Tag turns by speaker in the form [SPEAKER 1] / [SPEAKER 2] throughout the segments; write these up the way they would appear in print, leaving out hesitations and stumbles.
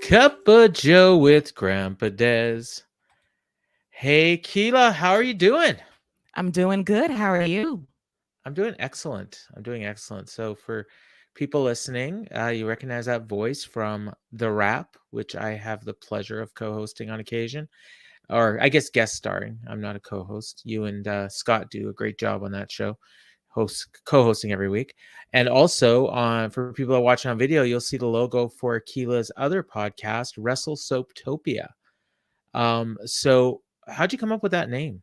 [SPEAKER 1] Cup of Joe with Grandpa Des. Hey, Keila, how are you doing?
[SPEAKER 2] I'm doing good. How are you?
[SPEAKER 1] I'm doing excellent. I'm doing excellent. So, for people listening, you recognize that voice from The Wrap, which I have the pleasure of co hosting on occasion, or I guess guest starring. I'm not a co host. You and Scott do a great job on that show, co hosting every week. And also, for people that are watching on video, you'll see the logo for Keela's other podcast, Wrestle Soaptopia. So how'd you come up with that name?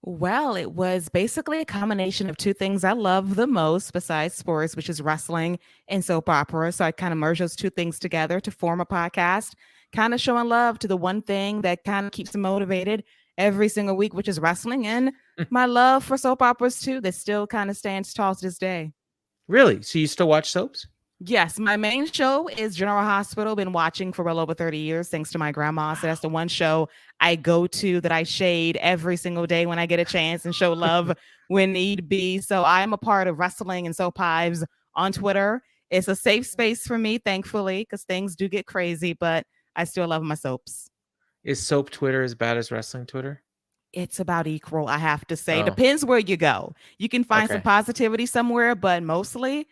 [SPEAKER 2] Well, it was basically a combination of two things I love the most besides sports, which is wrestling and soap opera. So I kind of merged those two things together to form a podcast, kind of showing love to the one thing that kind of keeps me motivated every single week, which is wrestling, and my love for soap operas too, that still kind of stands tall to this day.
[SPEAKER 1] Really? So you still watch soaps?
[SPEAKER 2] Yes, my main show is General Hospital. Been watching for well over 30 years, thanks to my grandma. So that's the one show I go to that I shade every single day when I get a chance and show love when need be. So I am a part of Wrestling and Soap Hives on Twitter. It's a safe space for me, thankfully, because things do get crazy, but I still love my soaps.
[SPEAKER 1] Is soap Twitter as bad as wrestling Twitter?
[SPEAKER 2] It's about equal, I have to say.
[SPEAKER 1] Oh,
[SPEAKER 2] Depends where you go. You can find some
[SPEAKER 1] okay.
[SPEAKER 2] positivity somewhere, but mostly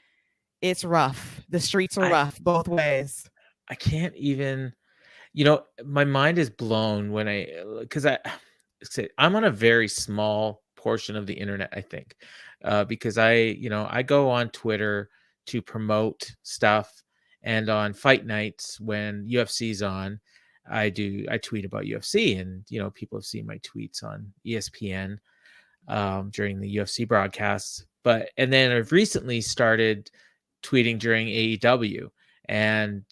[SPEAKER 2] it's rough. The streets are
[SPEAKER 1] I
[SPEAKER 2] rough both ways.
[SPEAKER 1] I can't even. My mind is blown when because I'm on a very small portion of the internet. I think because I go on Twitter to promote stuff, and on fight nights when UFC's on, I tweet about UFC, and people have seen my tweets on ESPN during the UFC broadcasts. And then I've recently started tweeting during AEW, and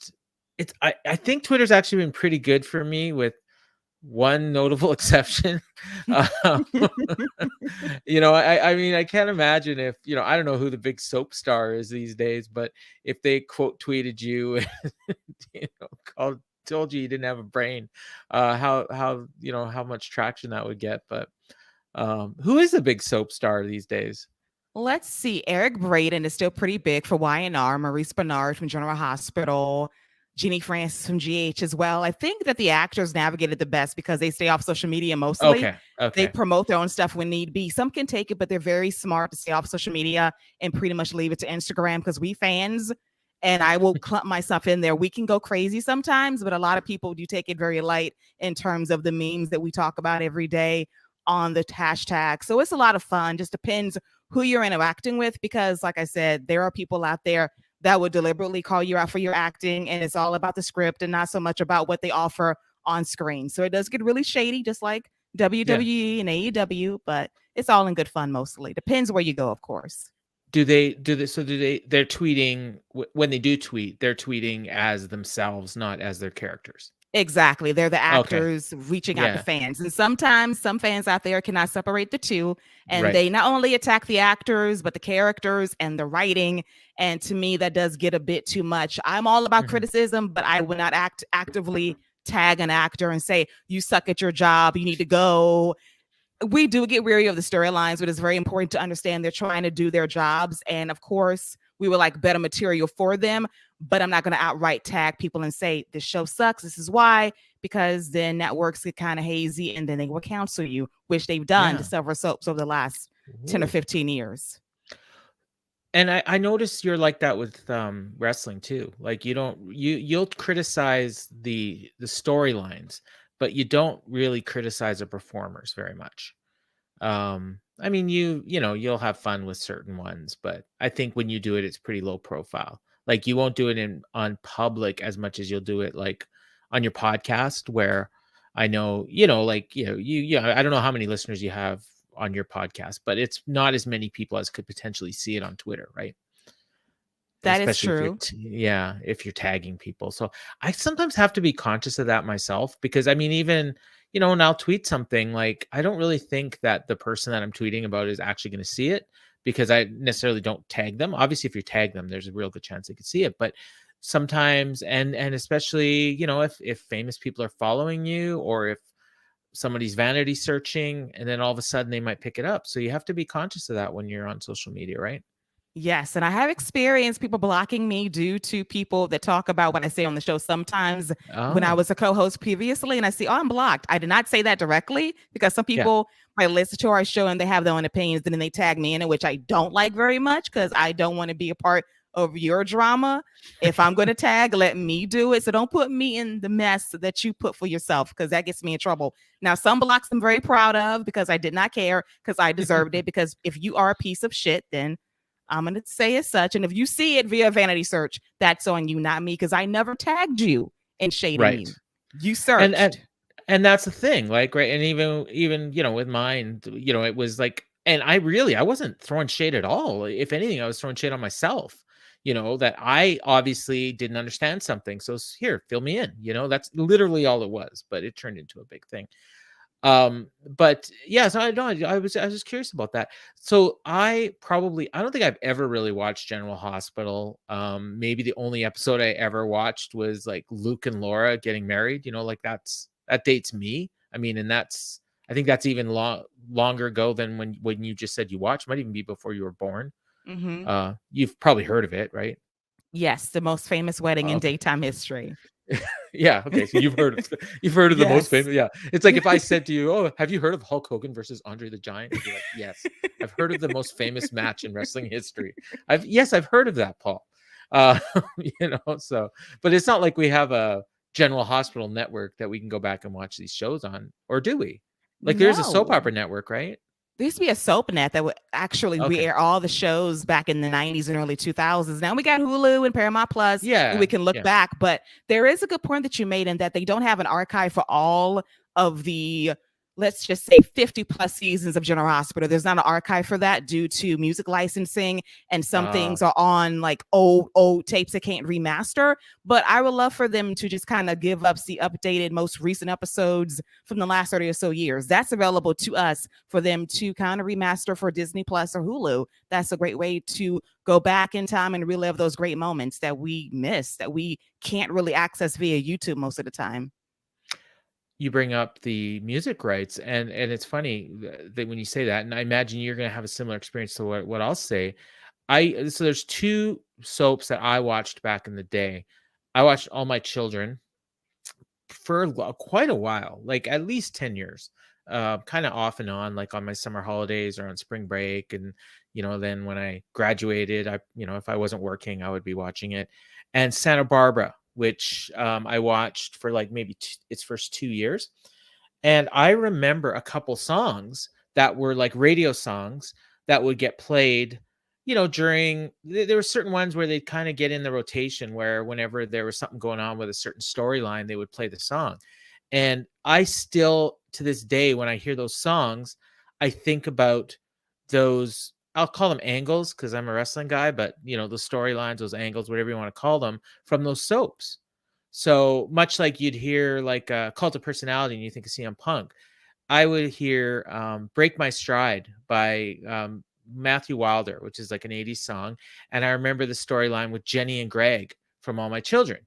[SPEAKER 1] I think Twitter's actually been pretty good for me, with one notable exception. Um, I mean, I can't imagine if I don't know who the big soap star is these days, but if they quote tweeted you, and, called told you didn't have a brain, how much traction that would get. But who is the big soap star these days?
[SPEAKER 2] Let's see. Eric Braden is still pretty big for YNR. Maurice Bernard from General Hospital. Jeannie Francis from GH as well. I think that the actors navigated the best because they stay off social media mostly.
[SPEAKER 1] Okay,
[SPEAKER 2] They
[SPEAKER 1] okay.
[SPEAKER 2] promote their own stuff when need be. Some can take it, but they're very smart to stay off social media and pretty much leave it to Instagram because we fans, and I will clump myself in there. We can go crazy sometimes, but a lot of people do take it very light in terms of the memes that we talk about every day on the hashtag. So it's a lot of fun. Just depends who you're interacting with because, like I said, there are people out there that would deliberately call you out for your acting, and it's all about the script and not so much about what they offer on screen. So it does get really shady, just like
[SPEAKER 1] Yeah.
[SPEAKER 2] WWE and AEW, but it's all in good fun mostly. Depends where you go, of course.
[SPEAKER 1] They're tweeting when they do tweet, they're tweeting as themselves, not as their characters.
[SPEAKER 2] Exactly. They're the
[SPEAKER 1] Okay.
[SPEAKER 2] actors reaching out to
[SPEAKER 1] Yeah.
[SPEAKER 2] fans. And sometimes some fans out there cannot separate the two. And
[SPEAKER 1] Right.
[SPEAKER 2] they not only attack the actors, but the characters and the writing. And to me, that does get a bit too much. I'm all about
[SPEAKER 1] Mhm.
[SPEAKER 2] criticism, but I would not actively tag an actor and say, you suck at your job, you need to go. We do get weary of the storylines, but it's very important to understand they're trying to do their jobs. And of course, we would like better material for them, but I'm not going to outright tag people and say, this show sucks. This is why, because then networks get kind of hazy and then they will cancel you, which they've done to
[SPEAKER 1] Yeah.
[SPEAKER 2] several soaps over the last 10 or
[SPEAKER 1] Ooh.
[SPEAKER 2] 15 years.
[SPEAKER 1] And I noticed you're like that with wrestling too. Like you'll criticize the storylines, but you don't really criticize the performers very much. I mean, you'll have fun with certain ones, but I think when you do it, it's pretty low profile. Like you won't do it in on public as much as you'll do it like on your podcast, where I know, I don't know how many listeners you have on your podcast, but it's not as many people as could potentially see it on Twitter, right?
[SPEAKER 2] That is
[SPEAKER 1] Especially if
[SPEAKER 2] true.
[SPEAKER 1] if you're tagging people. So I sometimes have to be conscious of that myself, because I mean, even and I'll tweet something, like I don't really think that the person that I'm tweeting about is actually going to see it, because I necessarily don't tag them. Obviously, if you tag them, there's a real good chance they could see it. But sometimes, and especially, if famous people are following you, or if somebody's vanity searching, and then all of a sudden they might pick it up. So you have to be conscious of that when you're on social media, right?
[SPEAKER 2] Yes, and I have experienced people blocking me due to people that talk about what I say on the show sometimes when I
[SPEAKER 1] Oh,
[SPEAKER 2] was a co-host previously and I see, oh, I'm blocked. I did not say that directly because some
[SPEAKER 1] yeah.
[SPEAKER 2] people might listen to our show and they have their own opinions and then they tag me in it, which I don't like very much because I don't want to be a part of your drama. If I'm going to tag, let me do it. So don't put me in the mess that you put for yourself because that gets me in trouble. Now, some blocks I'm very proud of because I did not care because I deserved it. Because if you are a piece of shit, then I'm going to say as such. And if you see it via vanity search, that's on you, not me, because I never tagged you in shading
[SPEAKER 1] Right.
[SPEAKER 2] you. You
[SPEAKER 1] And
[SPEAKER 2] searched.
[SPEAKER 1] and that's the thing, like, right, and even, with mine, it was like, and I wasn't throwing shade at all. If anything, I was throwing shade on myself, that I obviously didn't understand something. So here, fill me in, that's literally all it was, but it turned into a big thing. But yeah, so I know I was just curious about that. So I don't think I've ever really watched General Hospital. Maybe the only episode I ever watched was like Luke and Laura getting married, like that dates me. I mean, and I think that's even longer ago than when you just said you watched. Might even be before you were born.
[SPEAKER 2] Mm-hmm.
[SPEAKER 1] You've probably heard of it, right?
[SPEAKER 2] Yes, the most famous wedding in
[SPEAKER 1] Okay.
[SPEAKER 2] daytime history.
[SPEAKER 1] Yeah, okay, so you've heard of the most
[SPEAKER 2] Yes.
[SPEAKER 1] famous, yeah. It's like if I said to you, "Oh, have you heard of Hulk Hogan versus Andre the Giant?" You'd be like, "Yes, I've heard of the most famous match in wrestling history." I've heard of that, Paul. Uh, so but it's not like we have a General Hospital network that we can go back and watch these shows on, or do we? Like, there's a soap
[SPEAKER 2] No.
[SPEAKER 1] opera network, right?
[SPEAKER 2] There used to be a soap net that would actually
[SPEAKER 1] Okay.
[SPEAKER 2] re-air all the shows back in the 90s and early 2000s. Now we got Hulu and Paramount Plus, and we
[SPEAKER 1] Yeah,
[SPEAKER 2] can look
[SPEAKER 1] yeah.
[SPEAKER 2] back. But there is a good point that you made in that they don't have an archive for all of the, let's just say, 50 plus seasons of General Hospital. There's not an archive for that due to music licensing, and some
[SPEAKER 1] Uh,
[SPEAKER 2] things are on like old tapes that can't remaster. But I would love for them to just kind of give us the updated, most recent episodes from the last 30 or so years. That's available to us for them to kind of remaster for Disney Plus or Hulu. That's a great way to go back in time and relive those great moments that we miss, that we can't really access via YouTube most of the time.
[SPEAKER 1] you bring up the music rights, and it's funny that when you say that, and I imagine you're gonna have a similar experience to what I'll say. So there's 2 soaps that I watched back in the day. I watched All My Children for quite a while, like at least 10 years, kind of off and on, like on my summer holidays or on spring break. And, then when I graduated, if I wasn't working, I would be watching it. And Santa Barbara, which I watched for like maybe its first 2 years. And I remember a couple songs that were like radio songs that would get played, during there were certain ones where they'd kind of get in the rotation where whenever there was something going on with a certain storyline, they would play the song. And I still, to this day, when I hear those songs, I think about those, I'll call them angles because I'm a wrestling guy, but those storylines, those angles, whatever you want to call them, from those soaps. So much like you'd hear like a Cult of Personality and you think of CM Punk, I would hear Break My Stride by Matthew Wilder, which is like an 80s song. And I remember the storyline with Jenny and Greg from All My Children.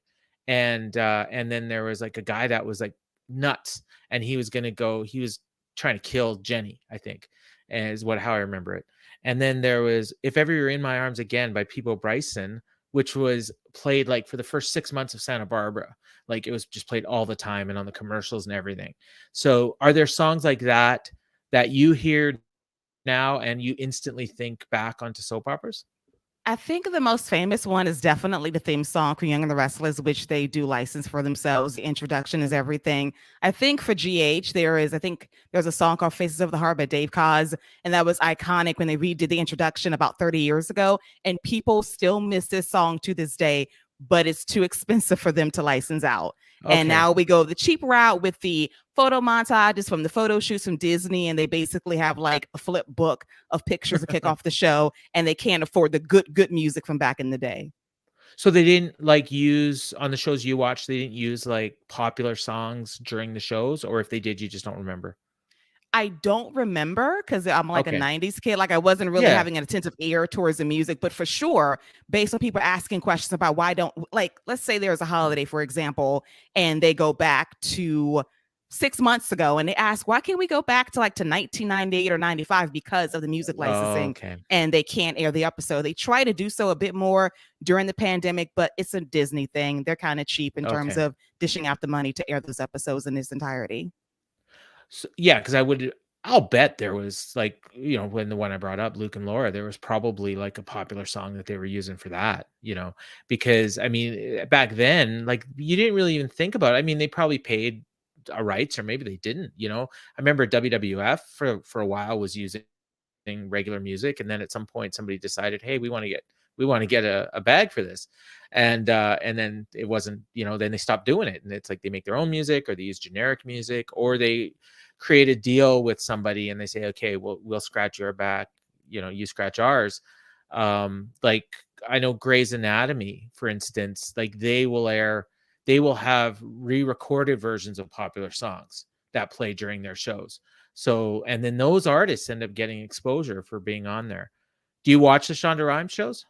[SPEAKER 1] And then there was like a guy that was like nuts, and he was trying to kill Jenny, I think, is how I remember it. And then there was If Ever You're in My Arms Again by Peebo Bryson, which was played like for the first 6 months of Santa Barbara. Like it was just played all the time and on the commercials and everything. So are there songs like that you hear now and you instantly think back onto soap operas?
[SPEAKER 2] I think the most famous one is definitely the theme song for Young and the Restless, which they do license for themselves. The introduction is everything. I think for GH, I think there's a song called Faces of the Heart by Dave Koz, and that was iconic when they redid the introduction about 30 years ago. And people still miss this song to this day, but it's too expensive for them to license out. And
[SPEAKER 1] Okay.
[SPEAKER 2] now we go the cheap route with the photo montages from the photo shoots from Disney, and they basically have like a flip book of pictures to kick off the show, and they can't afford the good music from back in the day.
[SPEAKER 1] So they didn't like use on the shows you watch, they didn't use like popular songs during the shows, or if they did, you just don't remember?
[SPEAKER 2] I don't remember because I'm like a
[SPEAKER 1] Okay.
[SPEAKER 2] 90s kid. Like I wasn't really
[SPEAKER 1] Yeah.
[SPEAKER 2] having an attentive ear towards the music, but for sure, based on people asking questions about why don't, like, let's say there's a holiday, for example, and they go back to 6 months ago, and they asked, why can't we go back to like to 1998 or 95 because of the music
[SPEAKER 1] Oh,
[SPEAKER 2] licensing,
[SPEAKER 1] okay.
[SPEAKER 2] and they can't air the episode. They try to do so a bit more during the pandemic, but it's a Disney thing. They're kind of cheap in terms
[SPEAKER 1] Okay.
[SPEAKER 2] of dishing out the money to air those episodes in its entirety.
[SPEAKER 1] So, yeah, because I'll bet there was like, when the one I brought up, Luke and Laura, there was probably like a popular song that they were using for that, because I mean, back then, like you didn't really even think about it. I mean, they probably paid a rights or maybe they didn't, I remember WWF for a while was using regular music, and then at some point somebody decided, hey, we want to get a bag for this, and then it wasn't, then they stopped doing it, and it's like they make their own music or they use generic music, or they create a deal with somebody and they say, okay, we'll scratch your back, you scratch ours. Like I know Grey's Anatomy, for instance, like they will have re-recorded versions of popular songs that play during their shows. So, and then those artists end up getting exposure for being on there. Do you watch the Shonda Rhimes shows?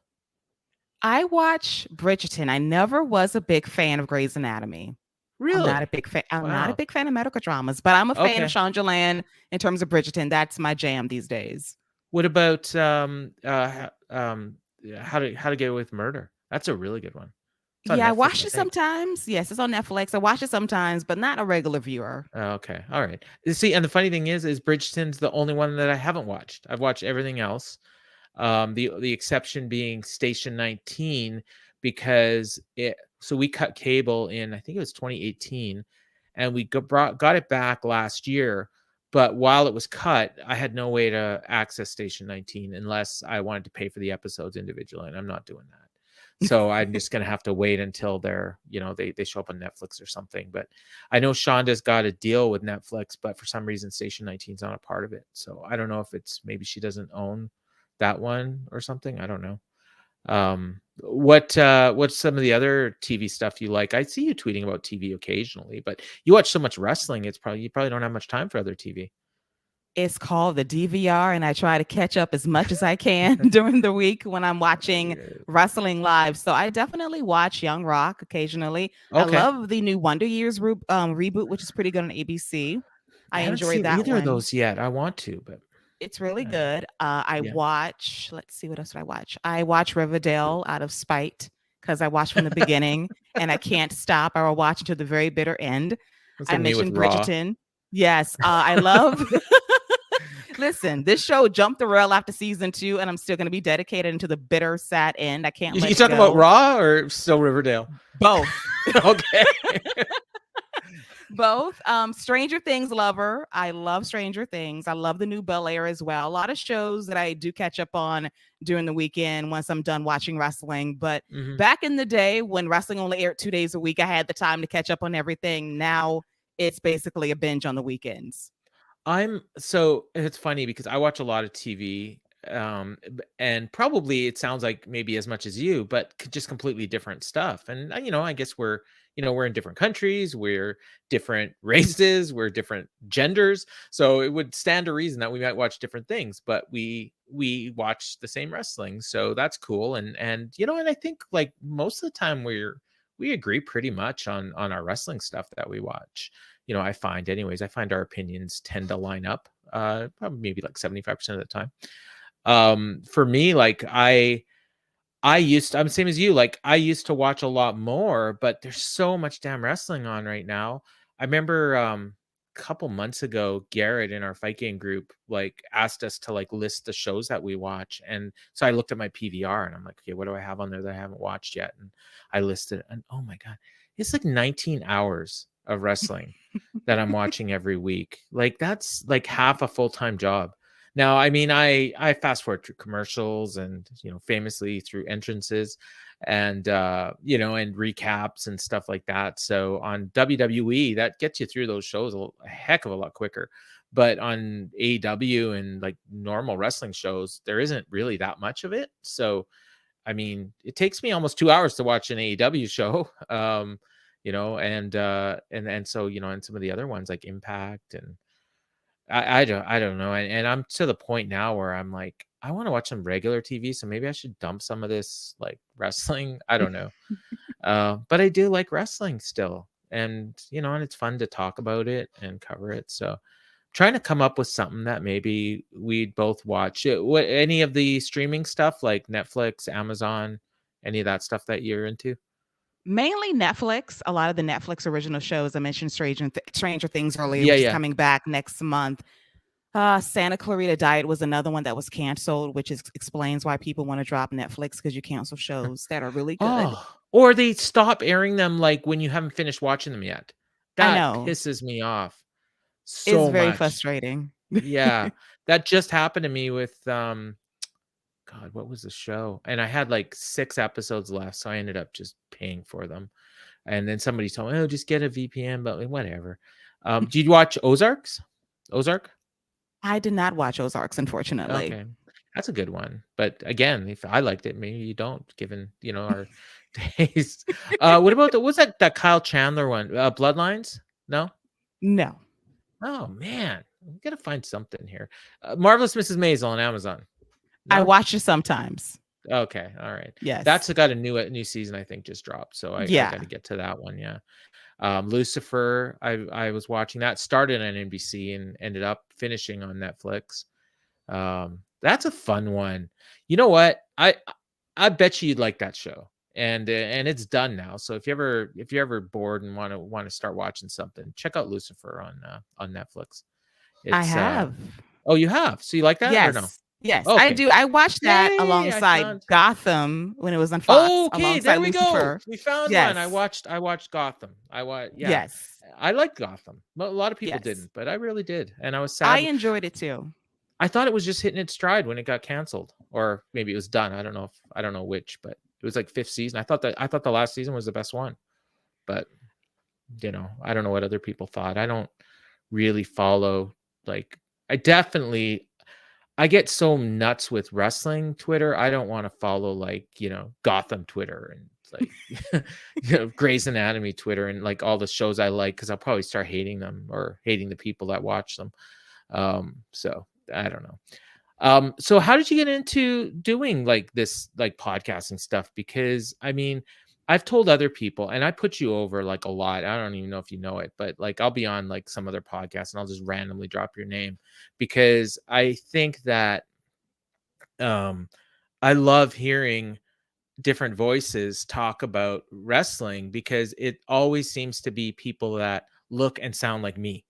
[SPEAKER 2] I watch Bridgerton. I never was a big fan of Grey's Anatomy. I'm not a
[SPEAKER 1] Really?
[SPEAKER 2] big fan. I'm not a
[SPEAKER 1] Wow.
[SPEAKER 2] big fan of medical dramas, but I'm a fan of
[SPEAKER 1] Okay.
[SPEAKER 2] Shonda Land in terms of Bridgerton. That's my jam these days.
[SPEAKER 1] What about how to get away with murder? That's a really good one. It's on
[SPEAKER 2] Yeah, I
[SPEAKER 1] Netflix,
[SPEAKER 2] watch
[SPEAKER 1] I
[SPEAKER 2] it
[SPEAKER 1] think.
[SPEAKER 2] sometimes. Yes, it's on Netflix. I watch it sometimes, but not a regular viewer.
[SPEAKER 1] Oh, okay. All right. See, and the funny thing is Bridgerton's the only one that I haven't watched. I've watched everything else. The exception being Station 19, because we cut cable in, I think it was 2018, and we got it back last year. But while it was cut, I had no way to access Station 19 unless I wanted to pay for the episodes individually, and I'm not doing that. So I'm just gonna have to wait until they show up on Netflix or something. But I know Shonda's got a deal with Netflix, but for some reason Station 19 is not a part of it. So I don't know if it's maybe she doesn't own that one or something. I don't know. What's some of the other TV stuff you like? I see you tweeting about TV occasionally, but you watch so much wrestling, you probably don't have much time for other TV.
[SPEAKER 2] It's called the DVR, and I try to catch up as much as I can during the week when I'm watching wrestling live. So I definitely watch Young Rock occasionally. I
[SPEAKER 1] Okay.
[SPEAKER 2] love the new Wonder Years reboot, which is pretty good on ABC.
[SPEAKER 1] I
[SPEAKER 2] I
[SPEAKER 1] haven't
[SPEAKER 2] enjoyed
[SPEAKER 1] seen
[SPEAKER 2] that
[SPEAKER 1] either of
[SPEAKER 2] one.
[SPEAKER 1] those yet. I want to, but
[SPEAKER 2] It's really
[SPEAKER 1] uh,
[SPEAKER 2] good. I
[SPEAKER 1] yeah.
[SPEAKER 2] watch, let's see, what else did I watch? I watch Riverdale out of spite because I watched from the beginning and I can't stop. I will watch until the very bitter end.
[SPEAKER 1] That's
[SPEAKER 2] I
[SPEAKER 1] like me with
[SPEAKER 2] mentioned
[SPEAKER 1] Raw.
[SPEAKER 2] Bridgerton. Yes, I love. Listen, this show jumped the rail after season 2, and I'm still going to be dedicated into the bitter, sad end. I can't let
[SPEAKER 1] You
[SPEAKER 2] it
[SPEAKER 1] talking about
[SPEAKER 2] go.
[SPEAKER 1] Raw or still Riverdale?
[SPEAKER 2] Both.
[SPEAKER 1] Okay.
[SPEAKER 2] Both. Stranger Things lover. I love Stranger Things. I love the new Bel Air as well. A lot of shows that I do catch up on during the weekend once I'm done watching wrestling. But
[SPEAKER 1] Mhm.
[SPEAKER 2] back in the day when wrestling only aired 2 days a week, I had the time to catch up on everything. Now it's basically a binge on the weekends.
[SPEAKER 1] So it's funny because I watch a lot of TV, and probably it sounds like maybe as much as you, but just completely different stuff. And I guess we're in different countries, we're different races, we're different genders, so it would stand to reason that we might watch different things, but we watch the same wrestling, so that's cool. And I think like most of the time we agree pretty much on our wrestling stuff that we watch. I find anyways, I find our opinions tend to line up, probably maybe like 75% of the time. For me, like I'm the same as you, like I used to watch a lot more, but there's so much damn wrestling on right now. I remember a couple months ago, Garrett in our fight game group like asked us to like list the shows that we watch. And so I looked at my PVR and I'm like, okay, what do I have on there that I haven't watched yet? And I listed, and oh my God, it's like 19 hours of wrestling that I'm watching every week. Like that's like half a full-time job. Now, I mean, I fast forward through commercials and famously through entrances, and recaps and stuff like that. So on WWE, that gets you through those shows a heck of a lot quicker. But on AEW and like normal wrestling shows, there isn't really that much of it. So I mean, it takes me almost 2 hours to watch an AEW show. And so and some of the other ones like Impact, and I don't know. And I'm to the point now where I'm like, I want to watch some regular TV, so maybe I should dump some of this like wrestling. I don't know. But I do like wrestling still. and and it's fun to talk about it and cover it. So trying to come up with something that maybe we'd both watch. What, any of the streaming stuff like Netflix, Amazon, any of that stuff that you're into?
[SPEAKER 2] Mainly Netflix. A lot of the Netflix original shows. I mentioned Stranger Things earlier,
[SPEAKER 1] Yeah,
[SPEAKER 2] which is
[SPEAKER 1] yeah.
[SPEAKER 2] coming back next month. Santa Clarita Diet was another one that was canceled, which explains why people want to drop Netflix, because you cancel shows that are really good.
[SPEAKER 1] Oh, or they stop airing them like when you haven't finished watching them yet.
[SPEAKER 2] I
[SPEAKER 1] That
[SPEAKER 2] know.
[SPEAKER 1] pisses me off
[SPEAKER 2] It's
[SPEAKER 1] so
[SPEAKER 2] very
[SPEAKER 1] much.
[SPEAKER 2] frustrating.
[SPEAKER 1] Yeah. That just happened to me with God, what was the show? And I had like 6 episodes left, so I ended up just paying for them. And then somebody told me, "Oh, just get a VPN," but whatever. Did you watch Ozarks? Ozark?
[SPEAKER 2] I did not watch Ozarks, unfortunately.
[SPEAKER 1] Okay. That's a good one. But again, if I liked it, maybe you don't, given, our taste. What about what's that Kyle Chandler one? Bloodlines? No?
[SPEAKER 2] No.
[SPEAKER 1] Oh man. We gotta find something here. Marvelous Mrs. Maisel on Amazon.
[SPEAKER 2] I
[SPEAKER 1] No?
[SPEAKER 2] watch it sometimes.
[SPEAKER 1] Okay, all right. That's
[SPEAKER 2] Yes.
[SPEAKER 1] got a new season, I think, just dropped. So I
[SPEAKER 2] Yeah.
[SPEAKER 1] gotta get to that one, yeah. Lucifer, I was watching that, started on NBC and ended up finishing on Netflix. That's a fun one. You know what? I bet you'd like that show. And it's done now. So if you're ever bored and want to start watching something, check out Lucifer on Netflix.
[SPEAKER 2] I
[SPEAKER 1] It's
[SPEAKER 2] have.
[SPEAKER 1] oh, you have. So you like that or no?
[SPEAKER 2] Yes. Yes, I
[SPEAKER 1] Okay.
[SPEAKER 2] do. I watched that
[SPEAKER 1] Yay, I
[SPEAKER 2] alongside
[SPEAKER 1] found.
[SPEAKER 2] Gotham when it was on Fox,
[SPEAKER 1] Okay,
[SPEAKER 2] alongside
[SPEAKER 1] there we go.
[SPEAKER 2] Lucifer.
[SPEAKER 1] We found one. I
[SPEAKER 2] Yes.
[SPEAKER 1] watched I watched Gotham. Yeah.
[SPEAKER 2] Yes.
[SPEAKER 1] I liked Gotham. A lot of people
[SPEAKER 2] Yes.
[SPEAKER 1] didn't, but I really did. And I was
[SPEAKER 2] I
[SPEAKER 1] sad.
[SPEAKER 2] enjoyed it too.
[SPEAKER 1] I thought it was just hitting its stride when it got canceled, or maybe it was done. I don't know which, but it was like 5th season. I thought the last season was the best one. But, I don't know what other people thought. I don't really follow, like, I definitely I get so nuts with wrestling Twitter. I don't want to follow, like, Gotham Twitter and like Grey's Anatomy Twitter and like all the shows I like, because I'll probably start hating them or hating the people that watch them. So I don't know. So how did you get into doing like this, like podcasting stuff? Because I mean, I've told other people, and I put you over like a lot. I don't even know if you know it, but like I'll be on like some other podcast and I'll just randomly drop your name, because I think that um I love hearing different voices talk about wrestling, because it always seems to be people that look and sound like me,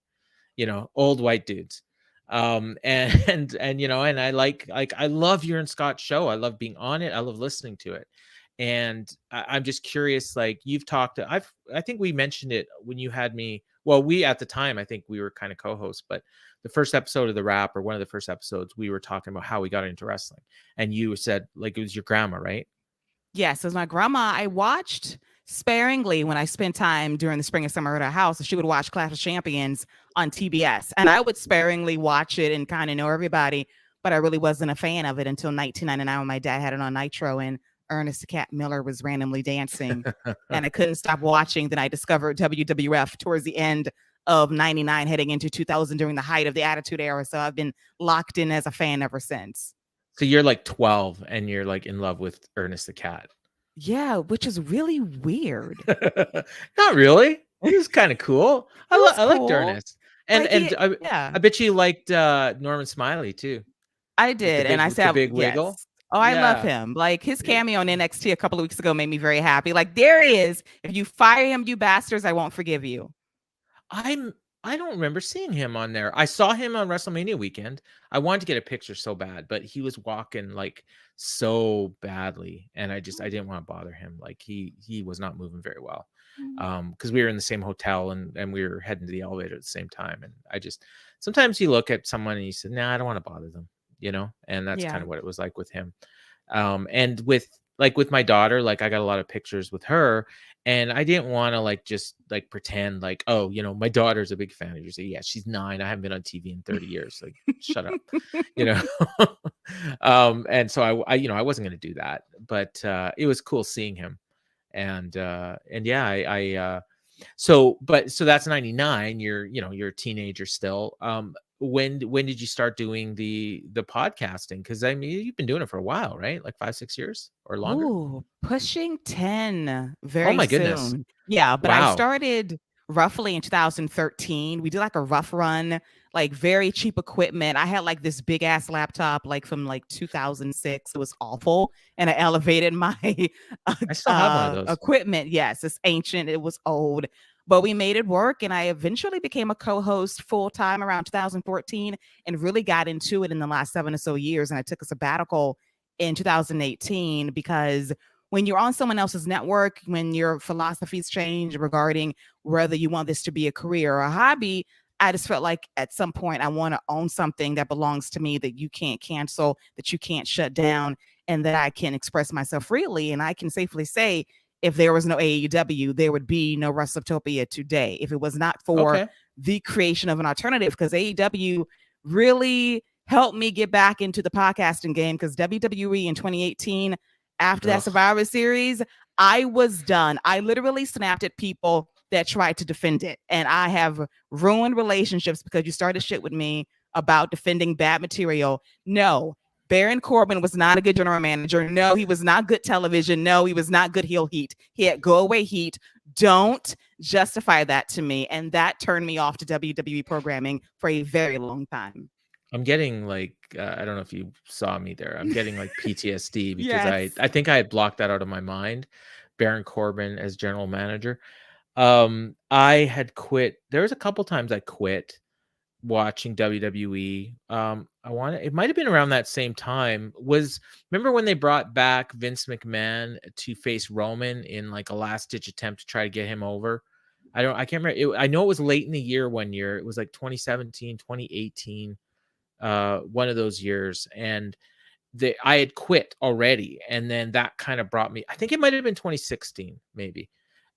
[SPEAKER 1] old white dudes. And and I love your and Scott's show. I love being on it. I love listening to it. And I'm just curious, like, you've talked to, I think we mentioned it when you had me. Well, we at the time, I think we were kind of co-hosts, but the first episode of the Wrap, or one of the first episodes, we were talking about how we got into wrestling. And you said like it was your grandma, right?
[SPEAKER 2] Yes, as my grandma, I watched sparingly when I spent time during the spring and summer at her house. She would watch Clash of Champions on TBS, and I would sparingly watch it and kind of know everybody, but I really wasn't a fan of it until 1999 when my dad had it on Nitro and Ernest the Cat Miller was randomly dancing, and I couldn't stop watching. Then I discovered WWF towards the end of 99, heading into 2000 during the height of the Attitude Era. So I've been locked in as a fan ever since.
[SPEAKER 1] So you're like 12 and you're like in love with Ernest the Cat.
[SPEAKER 2] Yeah, which is really weird.
[SPEAKER 1] Not really. He was kind of cool.
[SPEAKER 2] It was
[SPEAKER 1] I liked
[SPEAKER 2] cool.
[SPEAKER 1] Ernest. And
[SPEAKER 2] Like
[SPEAKER 1] I bet you liked Norman Smiley too.
[SPEAKER 2] I
[SPEAKER 1] With the
[SPEAKER 2] did, and
[SPEAKER 1] big
[SPEAKER 2] I
[SPEAKER 1] with the
[SPEAKER 2] said
[SPEAKER 1] big wiggle.
[SPEAKER 2] yes. Oh, I love
[SPEAKER 1] Yeah.
[SPEAKER 2] him. Like his
[SPEAKER 1] Yeah.
[SPEAKER 2] cameo on NXT a couple of weeks ago made me very happy. Like there he is. If you fire him, you bastards, I won't forgive you.
[SPEAKER 1] I'm I don't remember seeing him on there. I saw him on WrestleMania weekend. I wanted to get a picture so bad, but he was walking like so badly, and I didn't want to bother him. Like he was not moving very well. Because we were in the same hotel and we were heading to the elevator at the same time. And sometimes you look at someone and you say, nah, I don't want to bother them, and that's kind
[SPEAKER 2] Yeah.
[SPEAKER 1] of what it was like with him. And with my daughter, like I got a lot of pictures with her, and I didn't want to like just like pretend like, oh, my daughter's a big fan of yours. Yeah, she's 9. I haven't been on TV in 30 years. Like, shut up, you know. And so I wasn't going to do that, but it was cool seeing him. And yeah, so that's 99. You're a teenager still. when did you start doing the podcasting? Because I mean, you've been doing it for a while, right? Like 5, 6 years or longer?
[SPEAKER 2] Ooh, pushing 10
[SPEAKER 1] Oh
[SPEAKER 2] very
[SPEAKER 1] my goodness.
[SPEAKER 2] soon. Yeah, but I
[SPEAKER 1] Wow.
[SPEAKER 2] started roughly in 2013. We did like a rough run, like very cheap equipment. I had like this big ass laptop, like from like 2006. It was awful. And I elevated my
[SPEAKER 1] I still have one of those.
[SPEAKER 2] equipment. Yes, it's ancient, it was old, but we made it work. And I eventually became a co host full time around 2014 and really got into it in the last 7 or so years. And I took a sabbatical in 2018 because when you're on someone else's network, when your philosophies change regarding whether you want this to be a career or a hobby, I just felt like at some point I want to own something that belongs to me that you can't cancel, that you can't shut down, and that I can express myself freely. And I can safely say, if there was no AEW, there would be no WrestleTopia today. If it was not for
[SPEAKER 1] Okay.
[SPEAKER 2] the creation of an alternative, because AEW really helped me get back into the podcasting game, because WWE in 2018, after that
[SPEAKER 1] Ugh.
[SPEAKER 2] Survivor Series, I was done. I literally snapped at people that tried to defend it. And I have ruined relationships because you started shit with me about defending bad material. No, Baron Corbin was not a good general manager. No, he was not good television. No, he was not good heel heat. He had go away heat. Don't justify that to me. And that turned me off to WWE programming for a very long time.
[SPEAKER 1] I'm getting like I don't know if you saw me there. I'm getting like PTSD because I
[SPEAKER 2] Yes.
[SPEAKER 1] I think I had blocked that out of my mind. Baron Corbin as general manager. I had quit. There was a couple times I quit watching WWE. I want it might have been around that same time. Remember when they brought back Vince McMahon to face Roman in like a last ditch attempt to try to get him over? I can't remember. I know it was late in the year one year. It was like 2017, 2018, one of those years. And I had quit already. And then that kind of brought me, I think it might have been 2016, maybe.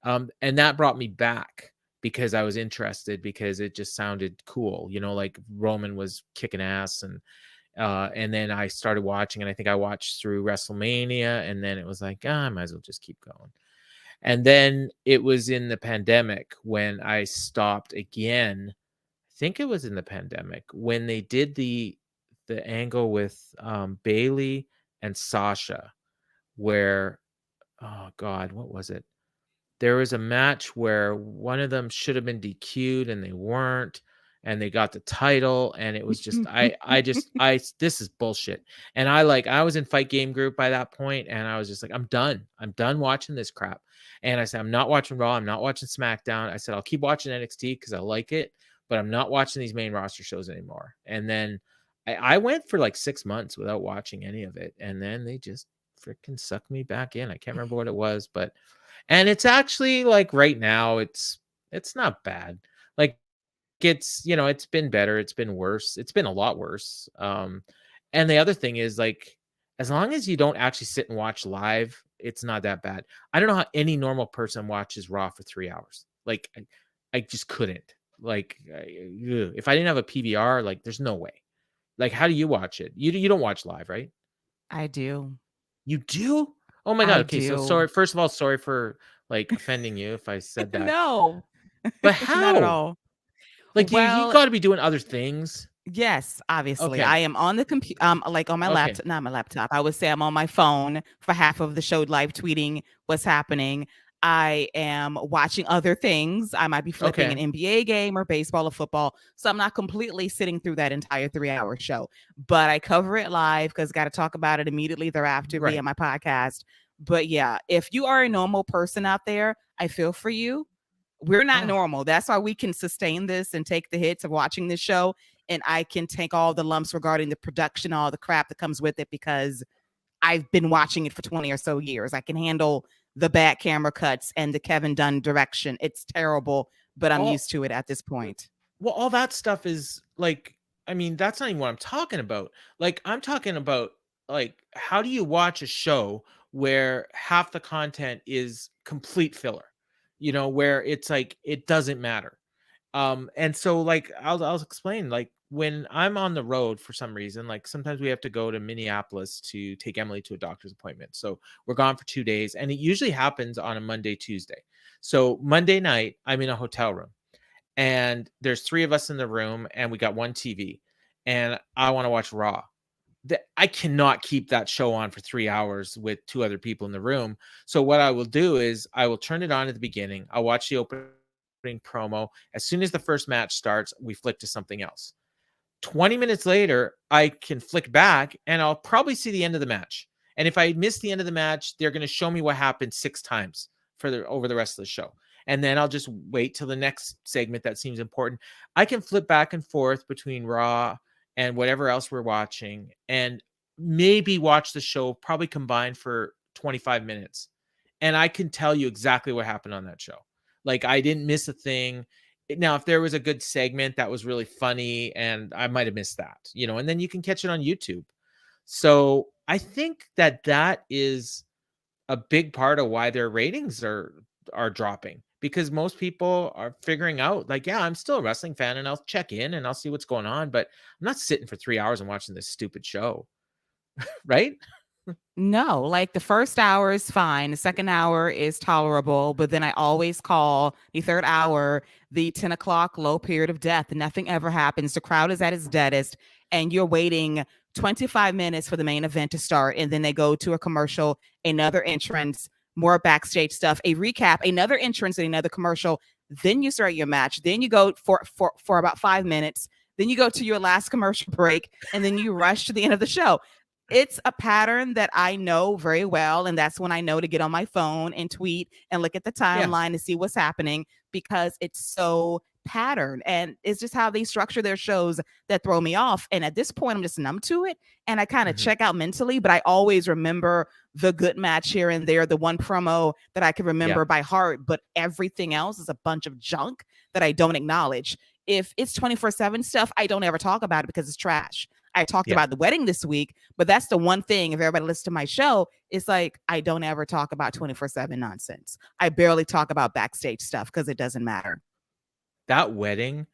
[SPEAKER 1] And that brought me back because I was interested because it just sounded cool, like Roman was kicking ass. And then I started watching, and I think I watched through WrestleMania, and then it was like, I might as well just keep going. And then it was in the pandemic when I stopped again. I think it was in the pandemic when they did the angle with Bailey and Sasha, where, oh God, what was it? There was a match where one of them should have been DQ'd and they weren't, and they got the title, and it was just this is bullshit. And I was in Fight Game Group by that point, and I was just like, I'm done. I'm done watching this crap. And I said, I'm not watching Raw. I'm not watching SmackDown. I said, I'll keep watching NXT because I like it, but I'm not watching these main roster shows anymore. And then I went for like 6 months without watching any of it, and then they just freaking sucked me back in. I can't remember what it was, but and it's actually like right now it's not bad. Like it's been better, it's been worse. It's been a lot worse. And the other thing is like as long as you don't actually sit and watch live, it's not that bad. I don't know how any normal person watches Raw for 3 hours. Like I just couldn't. Like if I didn't have a PVR, like there's no way. Like how do you watch it? You don't watch live, right?
[SPEAKER 2] I do.
[SPEAKER 1] You do? Oh my god.
[SPEAKER 2] I
[SPEAKER 1] Okay, so
[SPEAKER 2] do.
[SPEAKER 1] sorry. First of all, sorry for like offending you if I said that.
[SPEAKER 2] No,
[SPEAKER 1] But
[SPEAKER 2] not at
[SPEAKER 1] how?
[SPEAKER 2] all.
[SPEAKER 1] Like you
[SPEAKER 2] Well,
[SPEAKER 1] got to be doing other things.
[SPEAKER 2] yes, obviously. I
[SPEAKER 1] Okay.
[SPEAKER 2] am on the computer, like on my
[SPEAKER 1] Okay.
[SPEAKER 2] laptop, not my laptop. I would say I'm on my phone for half of the show, live tweeting what's happening. I am watching other things. I might be flipping an
[SPEAKER 1] Okay.
[SPEAKER 2] NBA game or baseball or football. So I'm not completely sitting through that entire 3 hour show, but I cover it live because got to talk about it immediately thereafter via
[SPEAKER 1] Right.
[SPEAKER 2] my podcast. But yeah, if you are a normal person out there, I feel for you. We're not
[SPEAKER 1] Oh.
[SPEAKER 2] normal. That's why we can sustain this and take the hits of watching this show. And I can take all the lumps regarding the production, all the crap that comes with it, because I've been watching it for 20 or so years. I can handle the bad camera cuts and the Kevin Dunn direction. It's terrible, but I'm
[SPEAKER 1] All
[SPEAKER 2] used to it at this point.
[SPEAKER 1] well, all that stuff is like I mean, that's not even what I'm talking about. Like I'm talking about like how do you watch a show where half the content is complete filler? Where it's like it doesn't matter. And so like I'll explain like when I'm on the road for some reason, like sometimes we have to go to Minneapolis to take Emily to a doctor's appointment. So we're gone for 2 days, and it usually happens on a Monday, Tuesday. So Monday night, I'm in a hotel room. and there's 3 of us in the room, and we got one TV, and I wanna watch Raw. I cannot keep that show on for 3 hours with 2 other people in the room. So what I will do is I will turn it on at the beginning. I'll watch the opening promo. As soon as the first match starts, we flick to something else. 20 minutes later, I can flick back and I'll probably see the end of the match. And if I miss the end of the match, they're going to show me what happened 6 times over the rest of the show. And then I'll just wait till the next segment that seems important. I can flip back and forth between Raw and whatever else we're watching, and maybe watch the show probably combined for 25 minutes. And I can tell you exactly what happened on that show. Like, I didn't miss a thing. Now, if there was a good segment that was really funny, and I might have missed that, and then you can catch it on YouTube. So I think that is a big part of why their ratings are dropping, because most people are figuring out, like, yeah, I'm still a wrestling fan and I'll check in and I'll see what's going on, but I'm not sitting for 3 hours and watching this stupid show. Right?
[SPEAKER 2] No, like the first hour is fine. The second hour is tolerable, but then I always call the third hour the 10 o'clock low period of death. Nothing ever happens. The crowd is at its deadest, and you're waiting 25 minutes for the main event to start. And then they go to a commercial, another entrance, more backstage stuff, a recap, another entrance, and another commercial. Then you start your match. Then you go for about 5 minutes. Then you go to your last commercial break, and then you rush to the end of the show. It's a pattern that I know very well. And that's when I know to get on my phone and tweet and look at the timeline to see what's happening, because it's so patterned. And it's just how they structure their shows that throw me off. And at this point, I'm just numb to it. And I kind of check out mentally, but I always remember the good match here and there, the one promo that I can remember by heart. But everything else is a bunch of junk that I don't acknowledge. If it's 24/7 stuff, I don't ever talk about it because it's trash. I talked about the wedding this week, but that's the one thing. If everybody listens to my show, it's like I don't ever talk about 24/7 nonsense. I barely talk about backstage stuff because it doesn't matter.
[SPEAKER 1] That wedding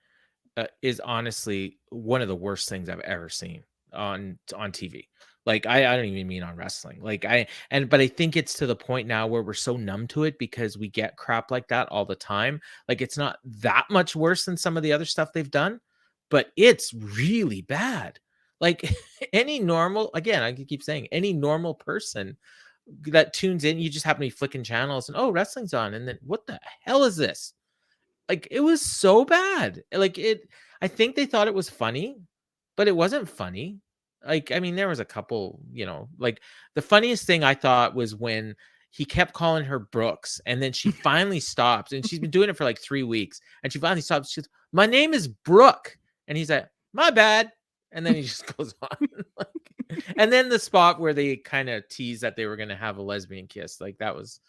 [SPEAKER 1] is honestly one of the worst things I've ever seen on TV. Like, I don't even mean on wrestling. Like, but I think it's to the point now where we're so numb to it because we get crap like that all the time. Like, it's not that much worse than some of the other stuff they've done, but it's really bad. Like, any normal, again, I keep saying, any normal person that tunes in, you just happen to be flicking channels and, oh, wrestling's on. And then what the hell is this? Like, it was so bad. Like, I think they thought it was funny, but it wasn't funny. Like, I mean, there was a couple, like, the funniest thing I thought was when he kept calling her Brooks, and then she finally stops, and she's been doing it for like 3 weeks, and she finally stops. She's, my name is Brooke. And he's like, my bad. And then he just goes on. And then the spot where they kind of tease that they were going to have a lesbian kiss, like, that was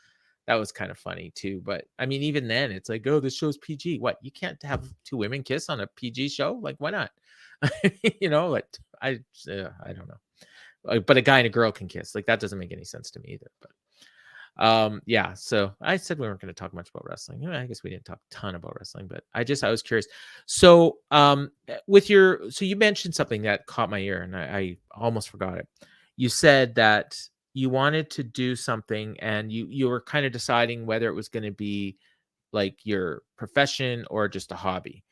[SPEAKER 1] kind of funny too. But I mean, even then it's like, oh, this show's PG. What? You can't have 2 women kiss on a PG show? Like, why not? Like, I don't know. But a guy and a girl can kiss. Like, that doesn't make any sense to me either. But yeah, so I said we weren't going to talk much about wrestling. I guess we didn't talk a ton about wrestling, but I was curious. So so you mentioned something that caught my ear, and I almost forgot it. You said that you wanted to do something, and you were kind of deciding whether it was going to be like your profession or just a hobby.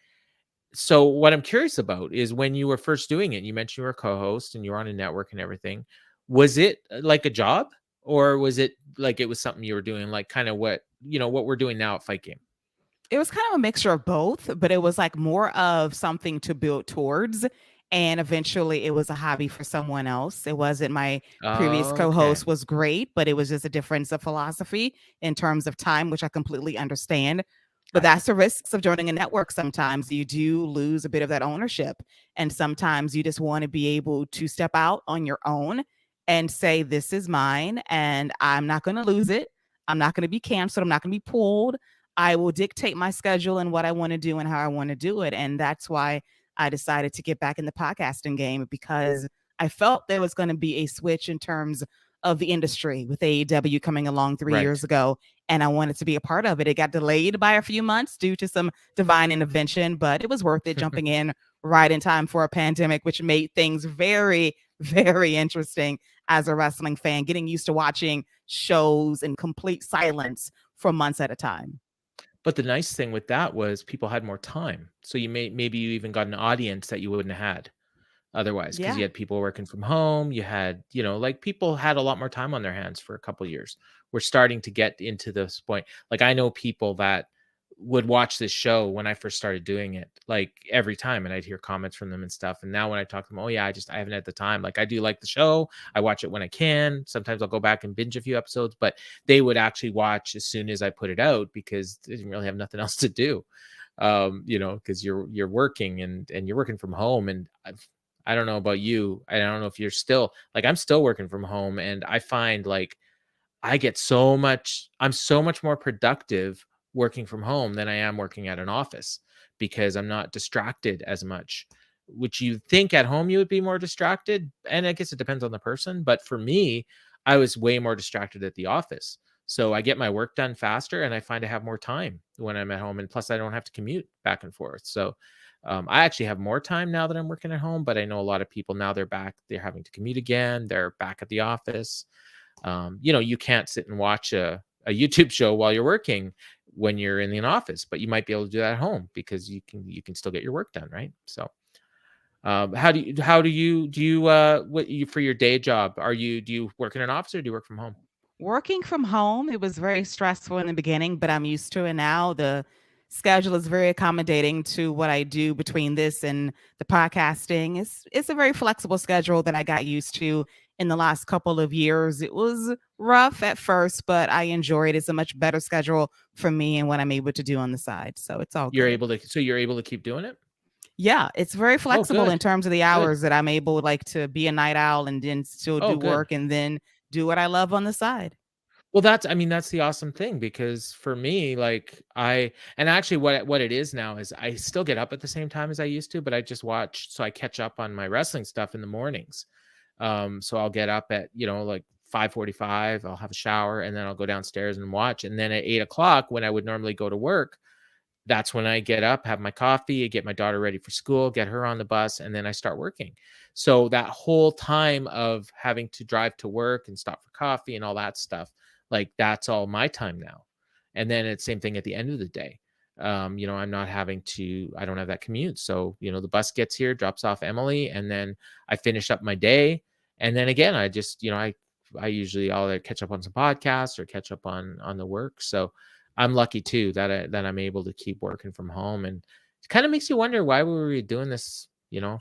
[SPEAKER 1] So what I'm curious about is, when you were first doing it, you mentioned you were a co-host and you were on a network and everything. Was it like a job? Or was it like it was something you were doing, like kind of what we're doing now at Fight Game?
[SPEAKER 2] It was kind of a mixture of both, but it was like more of something to build towards. And eventually it was a hobby for someone else. It wasn't my previous co-host was great, but it was just a difference of philosophy in terms of time, which I completely understand. But that's the risks of joining a network. Sometimes you do lose a bit of that ownership. And sometimes you just want to be able to step out on your own and say, this is mine and I'm not going to lose it. I'm not going to be canceled. I'm not going to be pulled. I will dictate my schedule and what I want to do and how I want to do it. And that's why I decided to get back in the podcasting game, because I felt there was going to be a switch in terms of the industry with AEW coming along 3 years ago. And I wanted to be a part of it. It got delayed by a few months due to some divine intervention, but it was worth it jumping in right in time for a pandemic, which made things very, very interesting as a wrestling fan, getting used to watching shows in complete silence for months at a time.
[SPEAKER 1] But the nice thing with that was people had more time. So maybe you even got an audience that you wouldn't have had otherwise, because you
[SPEAKER 2] Yeah.
[SPEAKER 1] had people working from home. You had, like, people had a lot more time on their hands for a couple years. We're starting to get into this point. Like, I know people that would watch this show when I first started doing it, like, every time, and I'd hear comments from them and stuff. And now when I talk to them, oh yeah, I haven't had the time. Like, I do like the show. I watch it when I can. Sometimes I'll go back and binge a few episodes, but they would actually watch as soon as I put it out because they didn't really have nothing else to do. Because you're working and you're working from home. And I don't know about you. I don't know if you're still, like, I'm still working from home, and I find, like, I'm so much more productive working from home than I am working at an office, because I'm not distracted as much, which you think at home you would be more distracted. And I guess it depends on the person. But for me, I was way more distracted at the office. So I get my work done faster, and I find I have more time when I'm at home. And plus, I don't have to commute back and forth. So I actually have more time now that I'm working at home. But I know a lot of people now, they're having to commute again. They're back at the office. You can't sit and watch a YouTube show while you're working when you're in the office, but you might be able to do that at home because you can still get your work done, right? So what you for your day job, do you work in an office or do you work from home?
[SPEAKER 2] Working from home, it was very stressful in the beginning, but I'm used to it now. The schedule is very accommodating to what I do between this and the podcasting. It's a very flexible schedule that I got used to in the last couple of years. It was rough at first, but I enjoy it. It's a much better schedule for me and what I'm able to do on the side. So it's all good.
[SPEAKER 1] You're able to keep doing it?
[SPEAKER 2] Yeah, it's very
[SPEAKER 1] Oh,
[SPEAKER 2] flexible in
[SPEAKER 1] good.
[SPEAKER 2] terms of the
[SPEAKER 1] Good.
[SPEAKER 2] hours that I'm able, like, to be a night owl and then still
[SPEAKER 1] Oh,
[SPEAKER 2] do
[SPEAKER 1] good.
[SPEAKER 2] work and then do what I love on the side.
[SPEAKER 1] Well, that's the awesome thing, because for me, like, and actually what it is now is I still get up at the same time as I used to, but I just watch, so I catch up on my wrestling stuff in the mornings. So I'll get up at, like 5:45, I'll have a shower, and then I'll go downstairs and watch. And then at 8 o'clock, when I would normally go to work, that's when I get up, have my coffee, get my daughter ready for school, get her on the bus, and then I start working. So that whole time of having to drive to work and stop for coffee and all that stuff, like, that's all my time now. And then it's same thing at the end of the day. I don't have that commute. So, the bus gets here, drops off Emily, and then I finish up my day. And then again, I just, I usually I'll either catch up on some podcasts or catch up on the work. So I'm lucky too that I'm able to keep working from home. And it kind of makes you wonder, why were we doing this,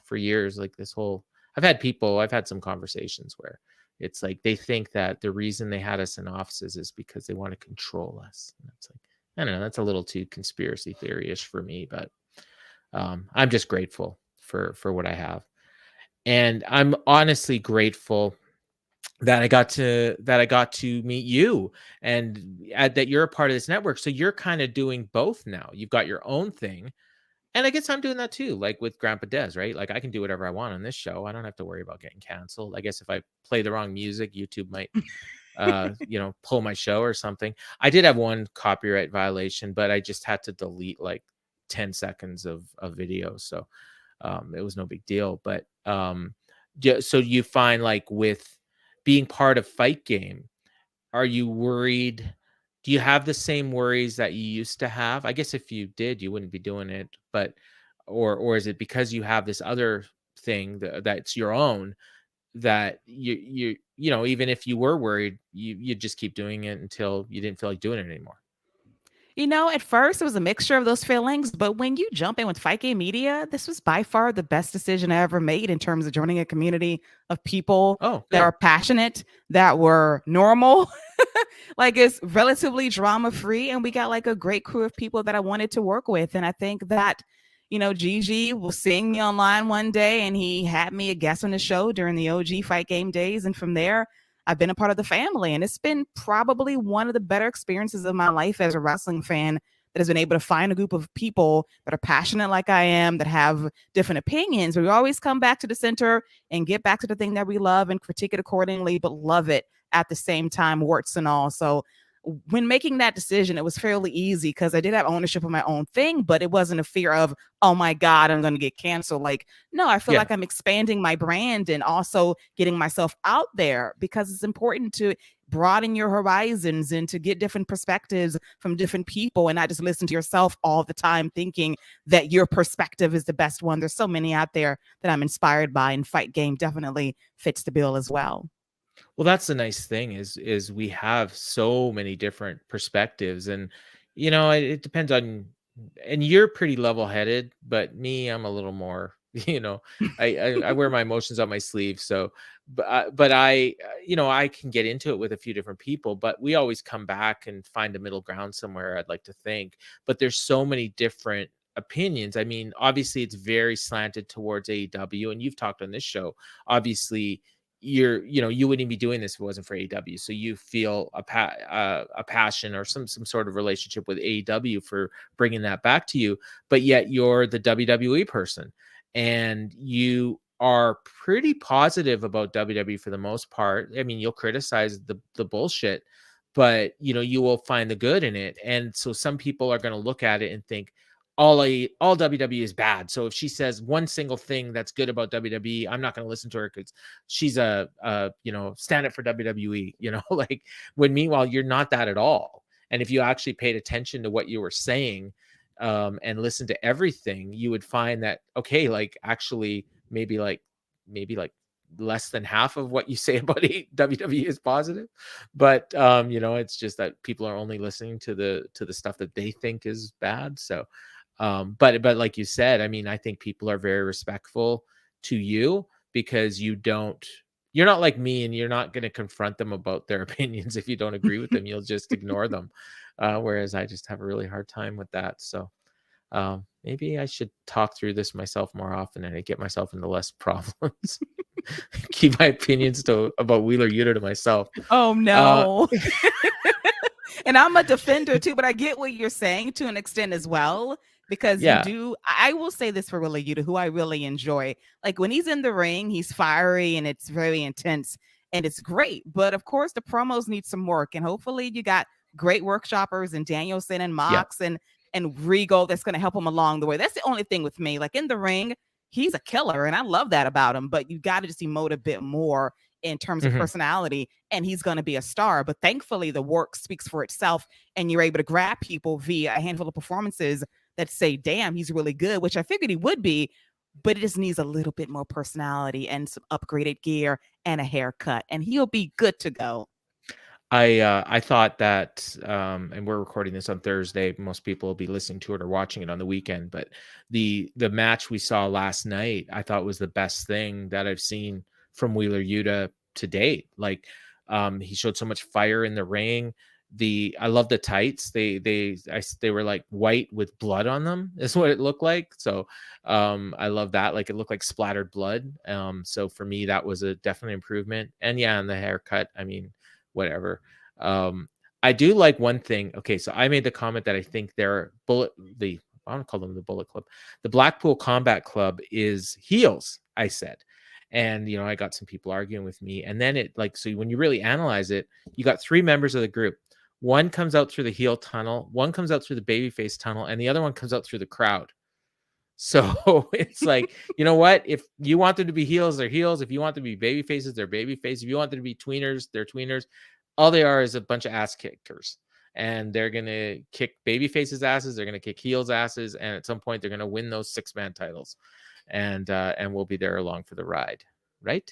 [SPEAKER 1] for years? Like, this whole, I've had some conversations where it's like they think that the reason they had us in offices is because they want to control us. And it's like, I don't know, that's a little too conspiracy theory-ish for me, but I'm just grateful for what I have. And I'm honestly grateful that I got to meet you, and that you're a part of this network. So you're kind of doing both now. You've got your own thing, and I guess I'm doing that too, like with Grandpa Des, right? Like, I can do whatever I want on this show. I don't have to worry about getting canceled. I guess if I play the wrong music, YouTube might pull my show or something. I did have one copyright violation, but I just had to delete like 10 seconds of video. So it was no big deal. But so you find, like, with being part of Fight Game, are you worried? Do you have the same worries that you used to have? I guess if you did, you wouldn't be doing it. But or is it because you have this other thing that's your own, that even if you were worried, you just keep doing it until you didn't feel like doing it anymore?
[SPEAKER 2] At first it was a mixture of those feelings, but when you jump in with Fight Game Media, this was by far the best decision I ever made in terms of joining a community of people
[SPEAKER 1] Oh,
[SPEAKER 2] that
[SPEAKER 1] good.
[SPEAKER 2] are passionate, that were normal. Like, it's relatively drama free, and we got like a great crew of people that I wanted to work with. And I think that, Gigi was seeing me online one day, and he had me a guest on the show during the OG Fight Game days. And from there, I've been a part of the family, and it's been probably one of the better experiences of my life as a wrestling fan, that has been able to find a group of people that are passionate like I am, that have different opinions, but we always come back to the center and get back to the thing that we love and critique it accordingly, but love it at the same time, warts and all. So when making that decision, it was fairly easy because I did have ownership of my own thing, but it wasn't a fear of, oh my God, I'm going to get canceled. Like, no, I feel
[SPEAKER 1] Yeah.
[SPEAKER 2] like I'm expanding my brand and also getting myself out there, because it's important to broaden your horizons and to get different perspectives from different people and not just listen to yourself all the time thinking that your perspective is the best one. There's so many out there that I'm inspired by, and Fight Game definitely fits the bill as well.
[SPEAKER 1] Well, that's the nice thing is we have so many different perspectives, and it depends on. And you're pretty level-headed, but me, I'm a little more. I wear my emotions on my sleeve, so I can get into it with a few different people, but we always come back and find a middle ground somewhere. I'd like to think, but there's so many different opinions. I mean, obviously, it's very slanted towards AEW, and you've talked on this show. Obviously, you wouldn't be doing this if it wasn't for AEW. So you feel a passion or some sort of relationship with AEW for bringing that back to you, but yet you're the WWE person, and you are pretty positive about WWE for the most part. I mean, you'll criticize the bullshit, but you will find the good in it. And so some people are going to look at it and think all WWE is bad. So if she says one single thing that's good about WWE, I'm not going to listen to her because she's a stand up for WWE. Like, when meanwhile you're not that at all. And if you actually paid attention to what you were saying, and listened to everything, you would find that, okay, like, actually maybe like less than half of what you say about WWE is positive. But it's just that people are only listening to the stuff that they think is bad. So but like you said, I mean, I think people are very respectful to you because you're not like me, and you're not going to confront them about their opinions. If you don't agree with them, you'll just ignore them. Whereas I just have a really hard time with that. So maybe I should talk through this myself more often, and I get myself into less problems. Keep my opinions about Wheeler Yuta to myself.
[SPEAKER 2] Oh no. And I'm a defender too, but I get what you're saying to an extent as well, because
[SPEAKER 1] Yeah.
[SPEAKER 2] I will say this for Wheeler Yuta, who I really enjoy. Like, when he's in the ring, he's fiery and it's very intense and it's great. But of course, the promos need some work, and hopefully you got great workshoppers and Danielson and
[SPEAKER 1] Yeah.
[SPEAKER 2] Mox and Regal that's going to help him along the way. That's the only thing with me. Like, in the ring, he's a killer, and I love that about him. But you got to just emote a bit more in terms of personality, and he's going to be a star. But thankfully, the work speaks for itself, and you're able to grab people via a handful of performances that say, damn, he's really good, which I figured he would be, but it just needs a little bit more personality and some upgraded gear and a haircut, and he'll be good to go.
[SPEAKER 1] I thought that, and we're recording this on Thursday. Most people will be listening to it or watching it on the weekend. But the match we saw last night, I thought was the best thing that I've seen from Wheeler Yuta to date. Like, he showed so much fire in the ring. I love the tights. They were like white with blood on them, is what it looked like. So I love that. Like, it looked like splattered blood. So for me, that was a definite improvement. And yeah, and the haircut, I mean, whatever. I do like one thing. Okay, so I made the comment that I think I don't call them the Bullet Club. The Blackpool Combat Club is heels, I said. And I got some people arguing with me. And then so when you really analyze it, you got three members of the group. One comes out through the heel tunnel, one comes out through the babyface tunnel, and the other one comes out through the crowd. So it's like, you know what? If you want them to be heels, they're heels. If you want them to be baby faces, they're baby faces. If you want them to be tweeners, they're tweeners. All they are is a bunch of ass kickers. And they're going to kick baby faces' asses. They're going to kick heels' asses. And at some point, they're going to win those 6-man titles. And we'll be there along for the ride. Right?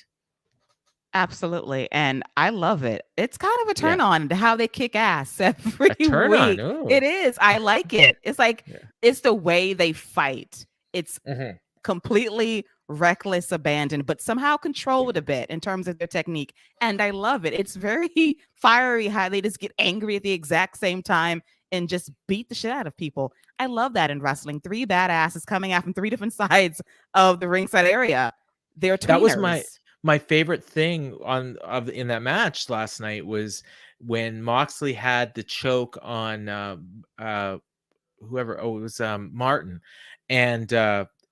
[SPEAKER 2] Absolutely. And I love it. It's kind of a
[SPEAKER 1] Yeah.
[SPEAKER 2] turn on to how they kick ass every
[SPEAKER 1] A turn on.
[SPEAKER 2] week.
[SPEAKER 1] Ooh.
[SPEAKER 2] It is. I like it. It's like, it's the way they fight. It's completely reckless abandon, but somehow controlled a bit in terms of their technique. And I love it. It's very fiery how they just get angry at the exact same time and just beat the shit out of people. I love that in wrestling. 3 badasses coming out from 3 different sides of the ringside area. They're tweeners.
[SPEAKER 1] That was my favorite thing in that match last night was when Moxley had the choke on whoever. Oh, it was Martin, and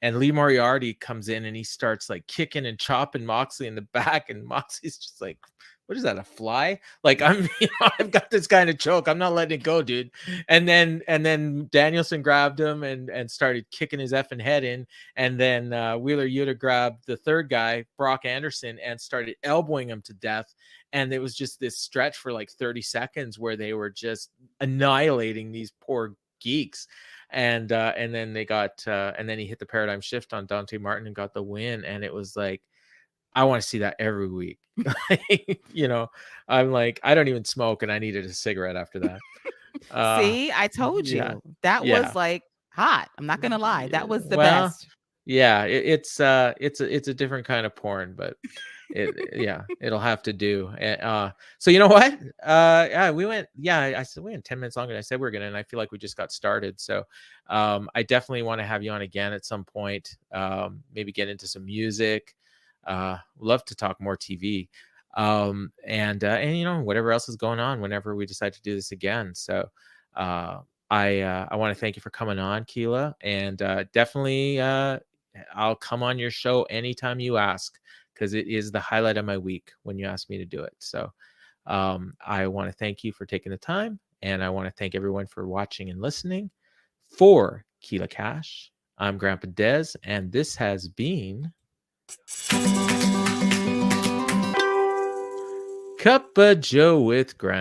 [SPEAKER 1] Lee Moriarty comes in and he starts like kicking and chopping Moxley in the back, and Moxley's just like, what is that, a fly? Like, I've got this kind of choke. I'm not letting it go, dude. And then Danielson grabbed him and started kicking his effing head in. And then Wheeler Yuta grabbed the third guy, Brock Anderson, and started elbowing him to death. and it was just this stretch for like 30 seconds where they were just annihilating these poor geeks. And then they got and then he hit the paradigm shift on Dante Martin and got the win, and it was like, I want to see that every week. You know, I'm like, I don't even smoke, and I needed a cigarette after that.
[SPEAKER 2] See, I told
[SPEAKER 1] Yeah,
[SPEAKER 2] you that was
[SPEAKER 1] yeah.
[SPEAKER 2] like hot. I'm not gonna lie, that was the
[SPEAKER 1] Well,
[SPEAKER 2] best.
[SPEAKER 1] yeah, it's a different kind of porn, but yeah, it'll have to do. So you know what? Yeah, we went. Yeah, I said we went 10 minutes longer than I said we were gonna, and I feel like we just got started. So, I definitely want to have you on again at some point. Maybe get into some music. Love to talk more TV. And you know, whatever else is going on whenever we decide to do this again. So, uh, I want to thank you for coming on, Keila, and definitely I'll come on your show anytime you ask, because it is the highlight of my week when you ask me to do it. So I want to thank you for taking the time, and I want to thank everyone for watching and listening. For Keila Cash, I'm Grandpa Dez, and this has been Cup of Joe with Grandpa.